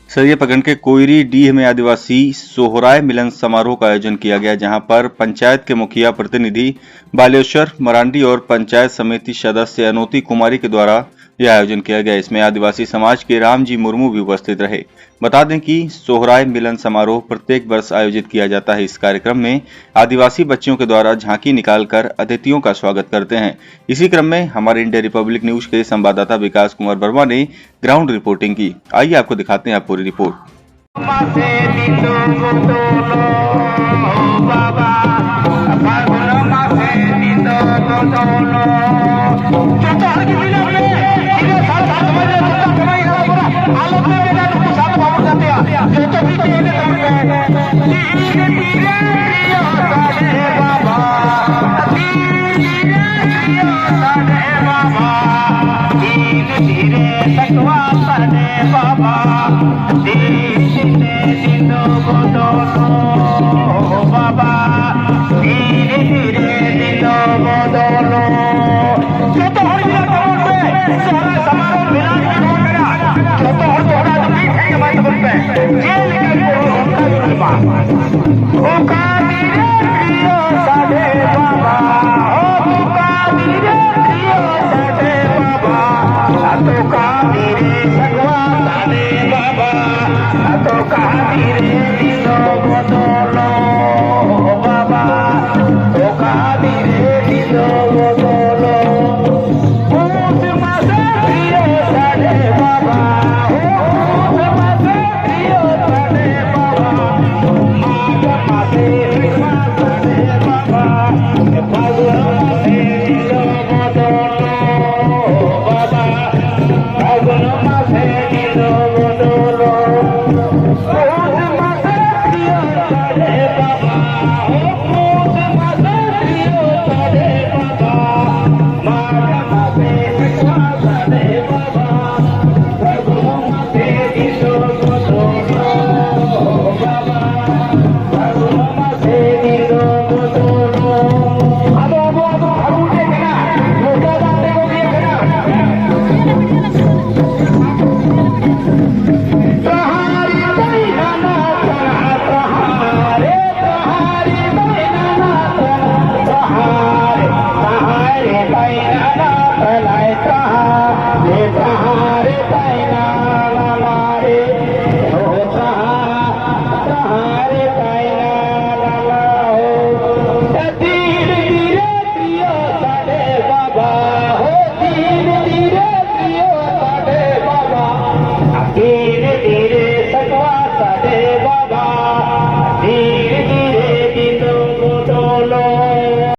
सरिया प्रखंड के कोयरी डीह में आदिवासी सोहराय मिलन समारोह का आयोजन किया गया, जहां पर पंचायत के मुखिया प्रतिनिधि बालेश्वर मरांडी और पंचायत समिति सदस्य अनोती कुमारी के द्वारा यह आयोजन किया गया। इसमें आदिवासी समाज के रामजी मुर्मू भी उपस्थित रहे। बता दें कि सोहराय मिलन समारोह प्रत्येक वर्ष आयोजित किया जाता है। इस कार्यक्रम में आदिवासी बच्चियों के द्वारा झांकी निकालकर अतिथियों का स्वागत करते हैं। इसी क्रम में हमारे इंडिया रिपब्लिक न्यूज के संवाददाता विकास कुमार वर्मा ने ग्राउंड रिपोर्टिंग की। आइए आपको दिखाते हैं पूरी रिपोर्ट।